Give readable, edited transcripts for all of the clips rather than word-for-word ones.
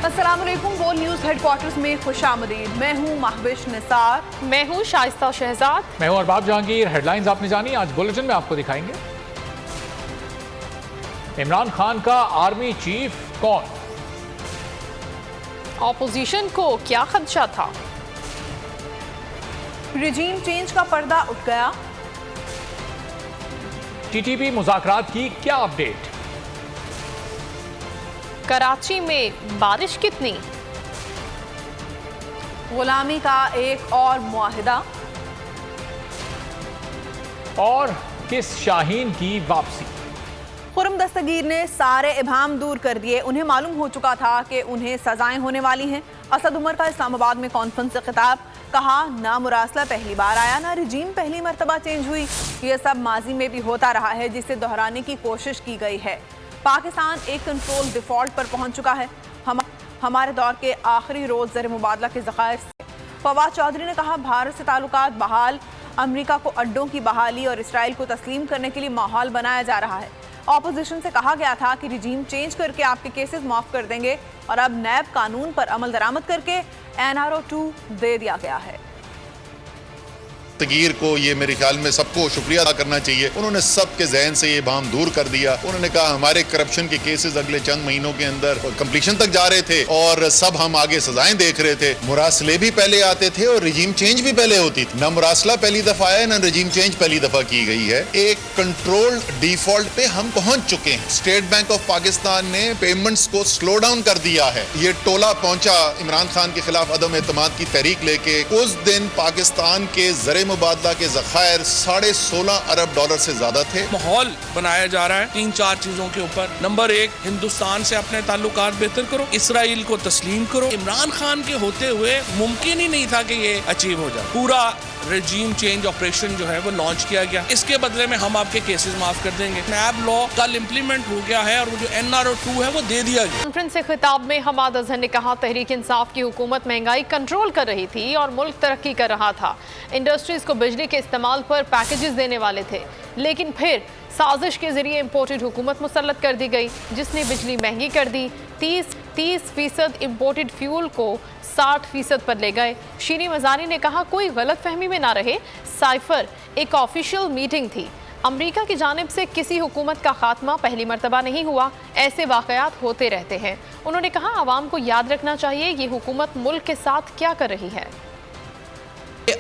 अस्सलाम वालेकुम। वो न्यूज़ हेडक्वार्टर्स में खुशामदीद। मैं हूँ महविश निसार। मैं हूँ शाइस्ता शहजाद। मैं हूँ अरबाब जहांगीर। हेडलाइंस आपने जानी, आज बुलेटिन में आपको दिखाएंगे। इमरान खान का आर्मी चीफ कौन? ऑपोजिशन को क्या खदशा था? रिजीम चेंज का पर्दा उठ गया। टीटीपी मुज़ाकरात की क्या अपडेट? कराची में बारिश कितनी? गुलामी का एक और मुआहिदा। और किस शाहीन की वापसी? खुर्रम दस्तगीर ने सारे इबाम दूर कर दिए। उन्हें मालूम हो चुका था कि उन्हें सजाएं होने वाली हैं। असद उमर का इस्लामाबाद में कॉन्फ्रेंस से खिताब। कहा, ना मुरासला पहली बार आया, ना रिजीम पहली मरतबा चेंज हुई। ये सब माजी में भी होता रहा है, जिसे दोहराने की कोशिश की गई है। पाकिस्तान एक कंट्रोल डिफॉल्ट पर पहुंच चुका है। हमारे दौर के आखिरी रोज ज़र मुबादला के ज़खायर से फवाद चौधरी ने कहा, भारत से ताल्लुकात बहाल। अमेरिका को अड्डों की बहाली और इसराइल को तस्लीम करने के लिए माहौल बनाया जा रहा है। ऑपोजिशन से कहा गया था कि रिजीम चेंज करके आपके केसेस माफ कर देंगे, और अब नैब कानून पर अमल दरामद करके NRO 2 दे दिया गया है। तगीर को ये मेरे ख्याल में सबको शुक्रिया अदा करना चाहिए। उन्होंने सबके जहन से ये बाम दूर कर दिया। उन्होंने कहा हमारे करप्शन के केसेस अगले चंद महीनों के अंदर कंप्लीशन तक जा रहे थे और सब हम आगे सजाएं देख रहे थे। मुरासले भी पहले आते थे और रिजीम चेंज भी पहले होती थी। न मुरासला पहली दफा है, न रिजीम चेंज पहली दफा की गई है। एक कंट्रोल डिफॉल्ट पे हम पहुंच चुके हैं। स्टेट बैंक ऑफ पाकिस्तान ने पेमेंट्स को स्लो डाउन कर दिया है। ये टोला पहुंचा इमरान खान के खिलाफ अदम एतमाद की तहरीक लेके। उस दिन पाकिस्तान के ज़र मुबादला के ज़खायर $16.5 अरब से ज्यादा थे। माहौल बनाया जा रहा है 3-4 चीजों के ऊपर। नंबर 1, हिंदुस्तान से अपने ताल्लुकात बेहतर करो, इसराइल को तस्लीम करो। इमरान खान के होते हुए मुमकिन ही नहीं था कि ये अचीव हो जाए। पूरा रेजीम चेंज ऑपरेशन जो है वो लॉन्च किया गया। इसके बदले में हम आपके केसेस माफ कर देंगे। नैब लॉ कल इम्प्लीमेंट हो गया है और वो जो NRO 2 है वो दे दिया गया। कॉन्फ्रेंस से खिताब में हमाद अजहर ने कहा, तहरीक इंसाफ की हुकूमत महंगाई कंट्रोल कर रही थी और मुल्क तरक्की कर रहा था। इंडस्ट्रीज को बिजली के इस्तेमाल पर पैकेजेस देने वाले थे, लेकिन फिर साजिश के जरिए इम्पोर्टेड हुकूमत मुसल्लत कर दी गई, जिसने बिजली महंगी कर दी। 30% इम्पोर्टेड फ्यूल को 60% पर ले गए। शीरी मजानी ने कहा, कोई गलत फहमी में ना रहे, साइफर एक ऑफिशियल मीटिंग थी। अमेरिका की जानिब से किसी हुकूमत का खात्मा पहली मरतबा नहीं हुआ। ऐसे वाक़यात होते रहते हैं। उन्होंने कहा, आवाम को याद रखना चाहिए ये हुकूमत मुल्क के साथ क्या कर रही है।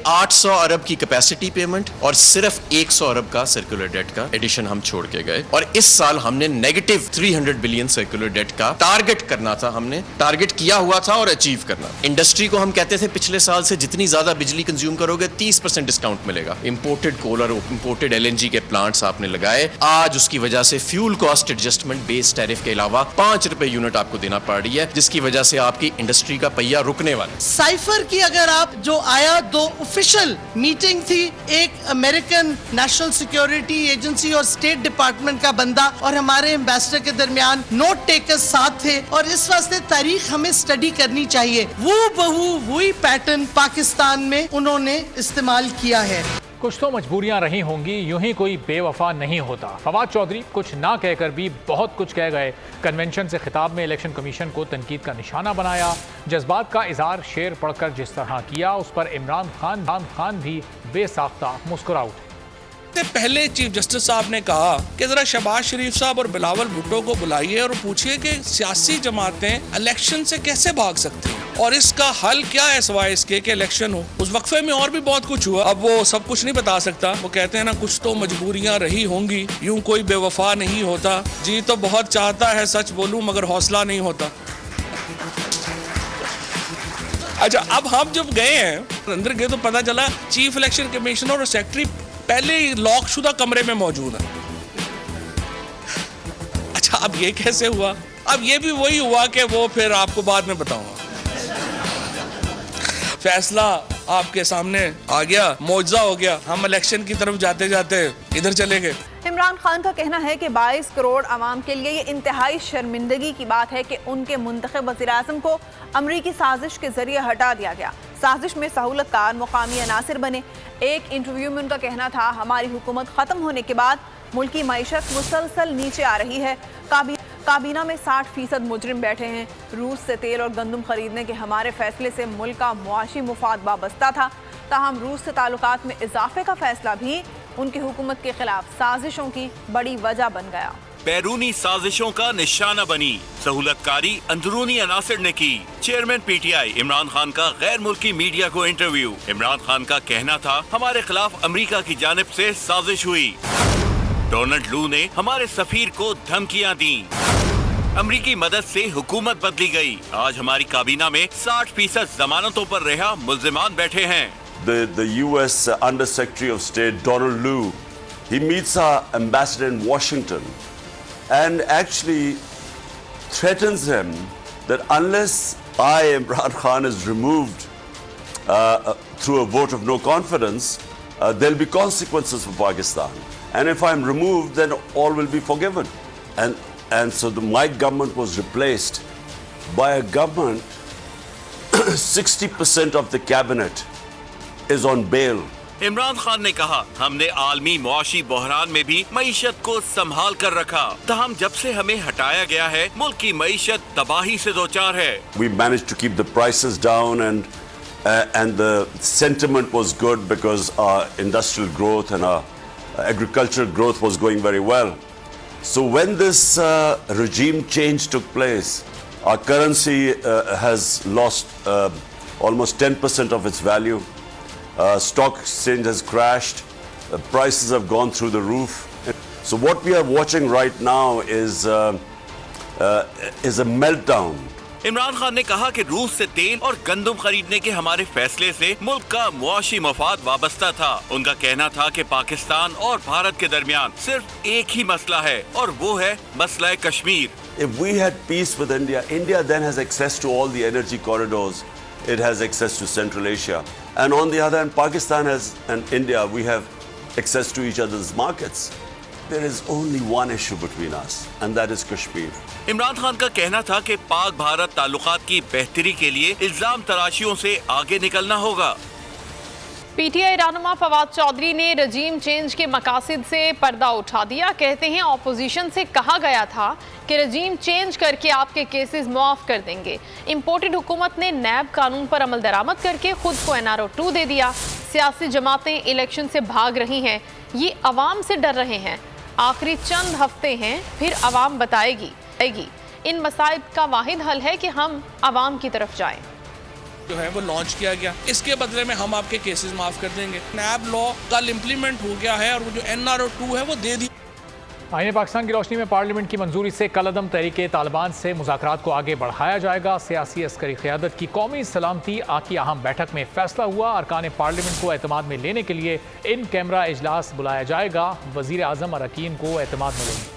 800 अरब की कैपेसिटी पेमेंट और सिर्फ 100 अरब का सर्कुलर डेट का एडिशन हम छोड़ के गए, और इस साल हमने नेगेटिव 300 बिलियन सर्कुलर डेट का टारगेट करना था। हमने टारगेट किया हुआ था और अचीव करना। इंडस्ट्री को हम कहते थे पिछले साल से जितनी ज्यादा बिजली कंज्यूम करोगे 30% डिस्काउंट मिलेगा। इंपोर्टेड कोल और इंपोर्टेड LNG के प्लांट्स आपने लगाए। आज उसकी वजह से fuel cost adjustment base tariff के अलावा 5 रुपए यूनिट आपको देना पड़ रही है, जिसकी वजह से आपकी इंडस्ट्री का पहिया रुकने वाला। साइफर की अगर आप जो आया, 2 ऑफिशियल मीटिंग थी, एक अमेरिकन नेशनल सिक्योरिटी एजेंसी और स्टेट डिपार्टमेंट का बंदा और हमारे एम्बेसडर के दरमियान नोट टेकर्स साथ थे, और इस वास्ते तारीख हमें स्टडी करनी चाहिए। वो बहू वही पैटर्न पाकिस्तान में उन्होंने इस्तेमाल किया है। कुछ तो मजबूरियां रही होंगी, यूं ही कोई बेवफा नहीं होता। फवाद चौधरी कुछ ना कहकर भी बहुत कुछ कह गए। कन्वेंशन से खिताब में इलेक्शन कमीशन को तनकीद का निशाना बनाया। जज्बात का इजहार शेर पढ़कर जिस तरह किया, उस पर इमरान खान भी बेसाख्ता मुस्कुरा उठे। पहले चीफ जस्टिस साहब ने कहा कि जरा शहबाज शरीफ साहब और बिलावल भुट्टो को बुलाइए और पूछिए कि सियासी जमातें इलेक्शन से कैसे भाग सकती हैं और इसका हल क्या है सिवाय इसके कि इलेक्शन हो। उस वक्फे में और भी बहुत कुछ हुआ, अब वो सब कुछ नहीं बता सकता। वो कहते हैं ना, कुछ तो मजबूरियां रही होंगी, यूं कोई बेवफा नहीं होता। जी तो बहुत चाहता है सच बोलूं, मगर हौसला नहीं होता। अच्छा, अब हम जब गए हैं अंदर गए तो पता चला चीफ इलेक्शन कमिश्नर और सेक्रेटरी पहले ही लॉकशुदा कमरे में मौजूद है। अच्छा, अब ये कैसे हुआ? अब ये भी वही हुआ कि वो फिर आपको बाद में बताऊंगा। फैसला आपके सामने आ गया, मौजज़ा हो गया। हम इलेक्शन की तरफ जाते जाते इधर चले गए। इमरान खान का कहना है कि 22 करोड़ आवाम के लिए ये इंतहाई शर्मिंदगी की बात है कि उनके मुंतखब वज़ीर-ए-आज़म को अमरीकी साजिश के जरिए हटा दिया गया। साजिश में सहूलतकार मुकामी अनासिर बने। एक इंटरव्यू में उनका कहना था, हमारी हुकूमत ख़त्म होने के बाद मुल्क की मईशत मुसलसल नीचे आ रही है। काबीना में 60% मुजरिम बैठे हैं। रूस से तेल और गंदम खरीदने के हमारे फैसले से मुल्क का मुआशी मुफाद वाबस्ता था, ताहम रूस से ताल्लुकात में इजाफे का फैसला भी उनकी हुकूमत के खिलाफ साजिशों की बड़ी वजह बन गया। बैरूनी साजिशों का निशाना बनी सहूलतकारी अंदरूनी अनासिर ने की। चेयरमैन पीटीआई इमरान खान का गैर मुल्की मीडिया को इंटरव्यू। इमरान खान का कहना था हमारे खिलाफ अमेरिका की जानिब से साजिश हुई। डोनाल्ड लू ने हमारे सफीर को धमकियां दी। अमरीकी मदद से हुकूमत बदली गई। आज हमारी काबीना में 60% जमानतों पर रिहा मुल्जिमान बैठे हैं। The U.S. Under Secretary of State Donald Lu, he meets our ambassador in Washington and actually threatens him that unless Imran Khan is removed through a vote of no confidence, there'll be consequences for Pakistan. And if I'm removed, then all will be forgiven. And so my government was replaced by a government, 60% of the cabinet is on bail. Imran Khan ने कहा हमने आलमी मुआशी बहरान में भी मईशत को संभाल कर रखा, ताहम जब से हमें हटाया गया है मुल्क की मईशत तबाही से दोचार है। We managed to keep the prices down and the sentiment was good because our industrial growth and our agricultural growth was going very well. So when this regime change took place, our currency has lost almost 10% of its value. Stock exchange has crashed. Prices have gone through the roof. So what we are watching right now is a meltdown. Imran Khan ने कहा कि रूस से तेल और गंदम खरीदने के हमारे फैसले से मुल्क का मुआशी मफाद वाबस्ता था। उनका कहना था कि पाकिस्तान और भारत के दरमियान सिर्फ एक ही मसला है और वो है मसला Kashmir. If we had peace with India, India then has access to all the energy corridors. It has access to Central Asia. And on the other hand, Pakistan and India, we have access to each other's markets. There is only one issue between us, and that is Kashmir. Imran Khan का कहना था कि पाक भारत ताल्लुकात की बेहतरी के लिए इल्जाम तराशियों से आगे निकलना होगा। पीटीआई रहनुमा फवाद चौधरी ने रजीम चेंज के मकासद से पर्दा उठा दिया। कहते हैं ऑपोजिशन से कहा गया था कि रजीम चेंज करके आपके केसेस मुआफ कर देंगे। इम्पोर्टेड हुकूमत ने नैब कानून पर अमल दरामद करके खुद को NRO 2 दे दिया। सियासी जमातें इलेक्शन से भाग रही हैं, ये अवाम से डर रहे हैं। आखिरी चंद हफ्ते हैं, फिर अवाम बताएगी। इन मसाइब का वाहिद हल है कि हम अवाम की तरफ जाएं। जो है वो लॉन्च किया गया, इसके बदले में हम आपके केसेस माफ कर देंगे। नैब लॉ कल इम्प्लीमेंट हो गया है और वो जो NRO 2 है वो दे दी। आईने पाकिस्तान की रोशनी में पार्लियामेंट की मंजूरी से कलअदम तहरीके तालिबान से मुज़ाकरात को आगे बढ़ाया जाएगा। सियासी अस्करी क़यादत की कौमी सलामती की अहम बैठक में फैसला हुआ। अरकान पार्लियामेंट को एतमाद में लेने के लिए इन कैमरा इजलास बुलाया जाएगा। वज़ीर आज़म अरकान को एतमाद में लेंगे।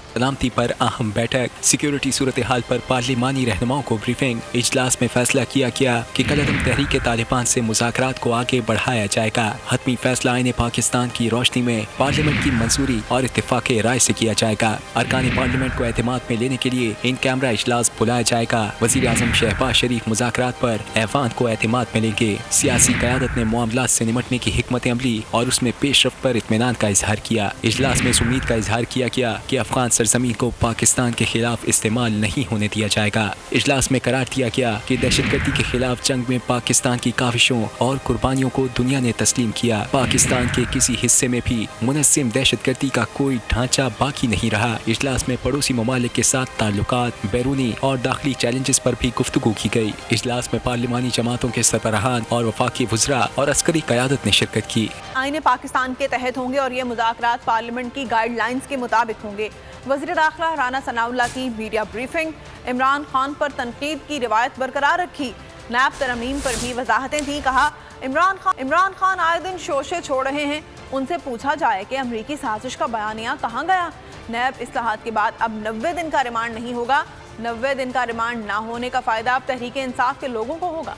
सलामती पर अहम बैठक, सिक्योरिटी सूरत हाल पर पार्लिमानी रहनुमाओं को ब्रीफिंग। इजलास में फैसला किया गया कि कलअदम तहरीक तालिबान से मुज़ाकरात को आगे बढ़ाया जाएगा। हतमी फैसला आईने पाकिस्तान की रोशनी में पार्लियामेंट की मंजूरी और इत्तेफाक राय से किया जाएगा। अरकान पार्लियामेंट को एतमाद में लेने के लिए इन कैमरा इजलास बुलाया जाएगा। वज़ीर आज़म शहबाज शरीफ मुज़ाकरात पर ऐवान को एतमाद में लेंगे। सियासी क़यादत ने मामलात से निमटने की हिकमत अमली और उसमें पेशरफ्त पर इत्मीनान का इजहार किया। इजलास में इस उम्मीद का इजहार किया गया कि अफगान सरजमीन को पाकिस्तान के खिलाफ इस्तेमाल नहीं होने दिया जाएगा। इजलास में करार दिया गया कि दहशतगर्दी के खिलाफ जंग में पाकिस्तान की काविशों और कुर्बानियों को दुनिया ने तस्लीम किया। पाकिस्तान के किसी हिस्से में भी मुनस्सिम दहशतगर्दी का कोई ढांचा बाकी नहीं रहा। इजलास में पड़ोसी ममालिक के साथ ताल्लुकात, बैरूनी और दाखिली चैलेंजेस पर भी गुफ्तगू की गई। इजलास में पार्लिमानी जमातों के सरबराहान और वफाकी वज़रा और अस्करी क़यादत ने शिरकत की। आईने पाकिस्तान के तहत होंगे और ये मुज़ाकरात पार्लियामेंट की गाइडलाइंस के मुताबिक होंगे। वज़ीर दाखिला राना सनाउल्लाह की मीडिया ब्रीफिंग। इमरान खान पर तनकीद की रिवायत बरकरार रखी। नैब तरमीम पर भी वजाहतें थी। कहा इमरान खान आए दिन शोशे छोड़ रहे हैं, उनसे पूछा जाए कि अमरीकी साजिश का बयानिया कहाँ गया। नैब इस्लाहात के बाद अब 90 दिन का रिमांड नहीं होगा। 90 दिन का रिमांड ना होने का फ़ायदा अब तहरीक इंसाफ के लोगों को होगा।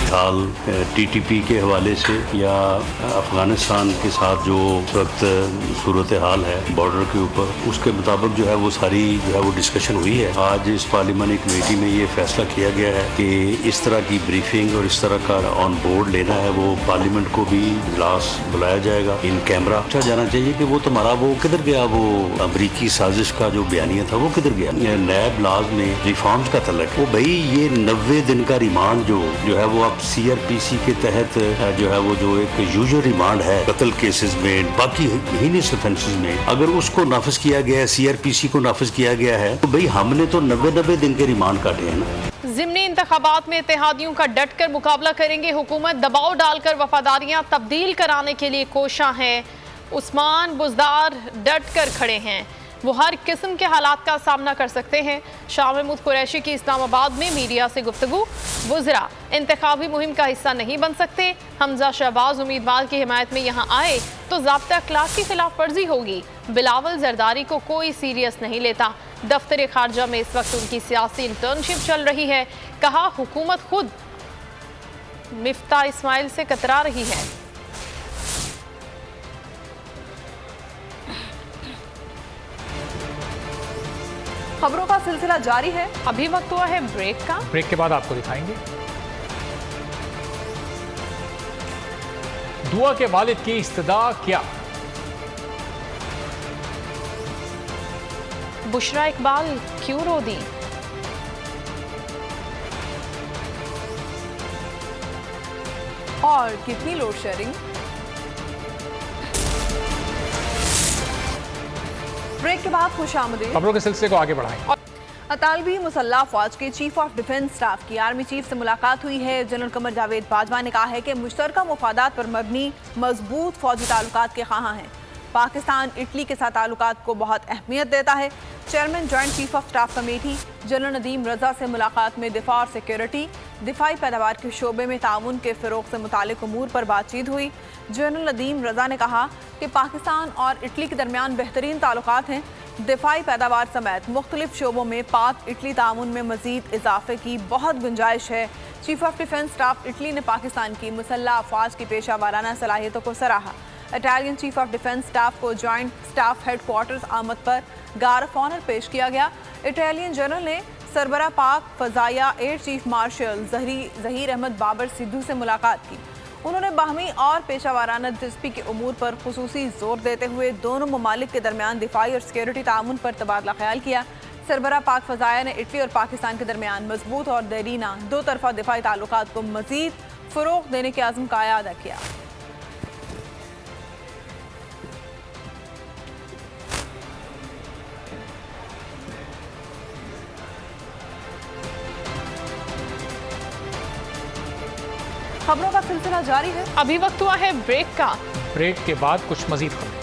हाल TTP के हवाले से या अफगानिस्तान के साथ जो वक्त सूरत हाल है बॉर्डर के ऊपर, उसके मुताबिक जो है वो सारी जो है वो डिस्कशन हुई है। आज इस पार्लियामानी कमेटी में ये फैसला किया गया है कि इस तरह की ब्रीफिंग और इस तरह का ऑन बोर्ड लेना है वो पार्लियामेंट को भी इजलास बुलाया जाएगा इन कैमरा। अच्छा जाना चाहिए कि वो तुम्हारा वो किधर गया, वो अमरीकी साजिश का जो बयानिया था वो किधर गया। नैब लाज में रिफॉर्म्स का तलक वो भाई ये 90 दिन का रिमांड जो है वो अब CRPC के तहत जो है वो जो एक यूजुअल रिमांड है कत्ल केसेस में, बाकी हीनियस ऑफेंसेस में, अगर उसको नाफिज किया गया है, CRPC को नाफिज किया गया है, तो भाई हमने तो 90 दिन के रिमांड काटे हैं ना। ज़िमनी इंतखाबात में इत्तेहादियों का डट कर मुकाबला करेंगे। हुकूमत दबाव डालकर वफादारियां तब्दील कराने के लिए कोशा है। उस्मान बुज़दार डट कर खड़े हैं, वो हर किस्म के हालात का सामना कर सकते हैं। शाह महमूद कुरैशी की इस्लामाबाद में मीडिया से गुफ्तगू। वुज़रा इंतखाबी मुहिम का हिस्सा नहीं बन सकते। हमजा शहबाज उम्मीदवार की हिमायत में यहाँ आए तो ज़ाब्ता अखलाक की खिलाफ वर्जी होगी। बिलावल जरदारी को कोई सीरियस नहीं लेता। दफ्तर खारजा में इस वक्त उनकी सियासी इंटर्नशिप चल रही है। कहा हुकूमत खुद मिफ्ता इस्माइल से कतरा रही है। खबरों का सिलसिला जारी है। अभी वक्त हुआ है ब्रेक का। ब्रेक के बाद आपको दिखाएंगे दुआ के वालिद की इस्तदा क्या। बुशरा इकबाल क्यों रो दी। और कितनी लोड शेयरिंग। ब्रेक के बाद खुशामदीद। खबरों के सिलसिले को आगे बढ़ाएं। अतालवी मुसल्लह फौज के चीफ ऑफ डिफेंस स्टाफ की आर्मी चीफ से मुलाकात हुई है। जनरल कमर जावेद बाजवा ने कहा है कि मुश्तरका मुफादात पर मबनी मजबूत फौजी ताल्लुकात के ख्वाह हैं। पाकिस्तान इटली के साथ ताल्लुकात को बहुत अहमियत देता है। Chairman joint chief of staff committee general Nadeem Raza से मुलाकात में दिफा और सिक्योरिटी, दिफाई पैदावार के शोबे में ताउन के फ़रोग से मुतालिक उमूर पर बातचीत हुई। जनरल नदीम रजा ने कहा कि पाकिस्तान और इटली के दरमियान बेहतरीन ताल्लुकात हैं। दिफाई पैदावार समेत मुख्तलिफ शोबों में पाक इटली ताउन में मजीद इजाफे की बहुत गुंजाइश है। Chief of defence staff Italy ने पाकिस्तान की मुसल्लह अफवाज की पेशा वाराना सलाहियतों को सराहा। Italian chief of defence staff को जॉइंट स्टाफ हेडक्वार्टर्स आमद पर गार्ड ऑफ ऑनर पेश किया गया। इटालियन जनरल ने सरबरा पाक फजाया air chief marshal Zaheer Ahmed Babar Sidhu से मुलाकात की। उन्होंने बाहमी और पेशा वाराना दिलचस्पी के उमूर पर खुसूसी जोर देते हुए दोनों ममालिक के दरमियान दिफाई और सिक्योरिटी ताउन पर तबादला ख्याल किया। सरबरा पाक फजाया ने इटली और पाकिस्तान के दरमियान मजबूत और देरीना दो तरफा दिफाई ताल्लुकात को मजीद फ़रोग़ देने के आज़म का अदा किया। खबरों का सिलसिला जारी है। अभी वक्त हुआ है ब्रेक का। ब्रेक के बाद कुछ मजीद खबरें।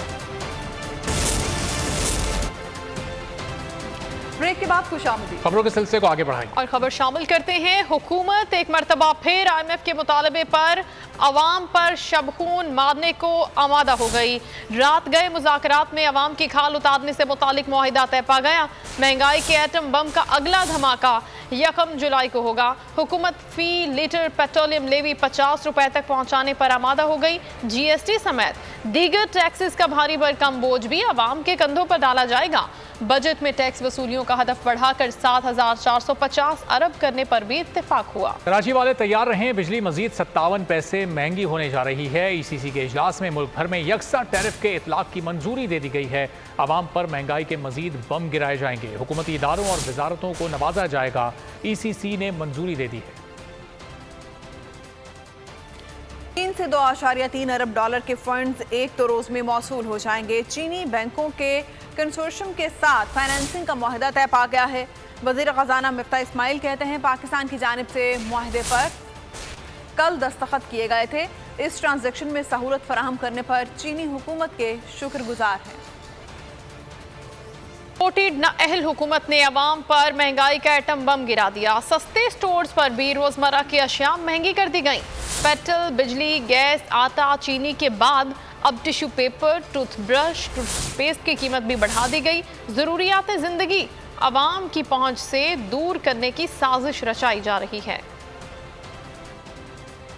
ब्रेक के बाद खुशामदीद। खबरों के सिलसिले को आगे बढ़ाएं और खबर शामिल करते हैं। हुकूमत एक मरतबा फिर IMF के मुतालबे पर अवाम पर शबखून मारने को आमादा हो गई। रात गए मुज़ाकरात में अवाम की खाल उतारने से मुतालिक मुआहिदा तय पा गया। महंगाई के एटम बम का अगला धमाका 1 जुलाई को होगा। हुकूमत फी लीटर पेट्रोलियम लेवी 50 रुपए तक पहुंचाने पर आमादा हो गई। GST समेत दीगर टैक्सेस का भारी भरकम बोझ भी अवाम के कंधों पर डाला जाएगा। बजट में टैक्स वसूलियों का हदफ बढ़ाकर 7,450 अरब करने पर भी इत्तेफाक हुआ। कराची वाले तैयार रहें, बिजली मजीद 57 पैसे महंगी होने जा रही है। ECC के इजलास में मुल्क भर में यकसा टैरिफ के इतलाक की मंजूरी दे दी गई है। आवाम पर महंगाई के मजीद बम गिराए जाएंगे। हुकूमती इदारों और वजारतों को नवाजा जाएगा। ECC ने मंजूरी दे दी है। 3 से 2.3 अरब डॉलर के फंड्स एक तो रोज में मौसूल हो जाएंगे। चीनी बैंकों के कंसोर्शियम के साथ फाइनेंसिंग का मुआहदा तय पा गया है। वज़ीर ख़ज़ाना मिफ्ता इस्माइल कहते हैं पाकिस्तान की जानिब से मुआहदे पर कल दस्तखत किए गए थे। इस ट्रांजैक्शन में सहूलत फराहम करने पर चीनी हुकूमत के शुक्रगुजार हैं। सपोर्टेड नाअहल हुकूमत ने अवाम पर महंगाई का एटम बम गिरा दिया। सस्ते स्टोर्स पर भी रोजमर्रा की अशिया महंगी कर दी गई। पेट्रोल, बिजली, गैस, आटा, चीनी के बाद अब टिश्यू पेपर, टूथब्रश, टूथपेस्ट की कीमत भी बढ़ा दी गई। ज़रूरियात ज़िंदगी अवाम की पहुंच से दूर करने की साजिश रचाई जा रही है।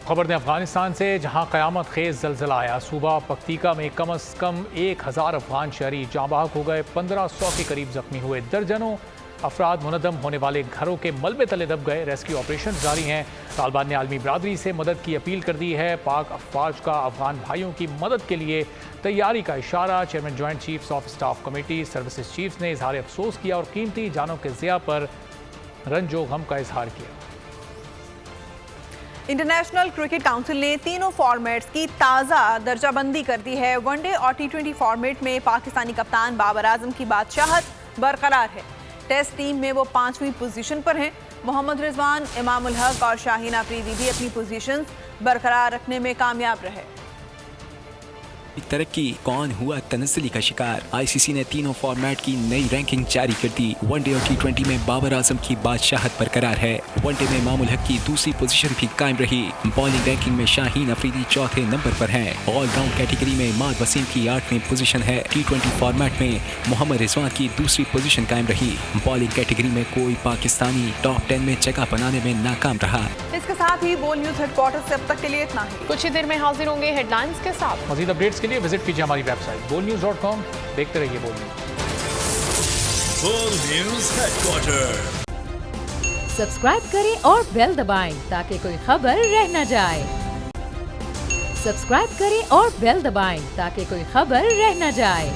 खबर दें अफगानिस्तान से, जहां क़यामत खेज ज़लज़ला आया। सूबा पख्तीका में कम से कम 1000 अफगान शहरी जाँ बहक हो गए, 1500 के करीब जख्मी हुए, दर्जनों अफराद मुनदम होने वाले घरों के मलबे तले दब गए। रेस्क्यू ऑपरेशन जारी हैं। तालिबान ने आलमी बरादरी से मदद की अपील कर दी है। पाक अफवाज का अफगान भाइयों की मदद के लिए तैयारी का इशारा। Chairman joint chiefs of staff committee services chiefs ने इजहार अफसोस किया और कीमती जानों के ज़िया पर रंजो गम का इजहार किया। इंटरनेशनल क्रिकेट काउंसिल ने तीनों फॉर्मेट्स की ताज़ा दर्जाबंदी कर दी है। वनडे और T20 फॉर्मेट में पाकिस्तानी कप्तान बाबर आजम की बादशाहत बरकरार है। टेस्ट टीम में वो 5वीं पोजीशन पर हैं। मोहम्मद रिजवान, इमामुल हक और शाहीन अफरीदी भी अपनी पोजीशंस बरकरार रखने में कामयाब रहे। तरक्की, कौन हुआ तनस्सुली का शिकार? आईसीसी ने तीनों फॉर्मेट की नई रैंकिंग जारी कर दी। वनडे और T20 में बाबर आजम की बादशाहत बरकरार है। वनडे में इमामुल हक की दूसरी पोजीशन भी कायम रही। बॉलिंग रैंकिंग में शाहीन अफरीदी चौथे नंबर पर हैं। ऑलराउंड कैटेगरी में इमाद वसीम की 8वीं पोजीशन है। T20 फॉर्मेट में मोहम्मद रिजवान की दूसरी पोजीशन कायम रही। बॉलिंग कैटेगरी में कोई पाकिस्तानी टॉप 10 में जगह बनाने में नाकाम रहा। इसके साथ ही बोल न्यूज हेडक्वार्टर से अब तक के लिए इतना ही। कुछ ही देर में हाजिर होंगे हेडलाइंस के साथ। मज़ीद अपडेट्स के लिए विजिट कीजिए हमारी वेबसाइट bolnews.com। देखते रहिए बोल न्यूज हेडक्वार्टर। सब्सक्राइब करें और बेल दबाएं ताकि कोई खबर रह न जाए। सब्सक्राइब करें और बेल दबाएं ताकि कोई खबर रह न जाए।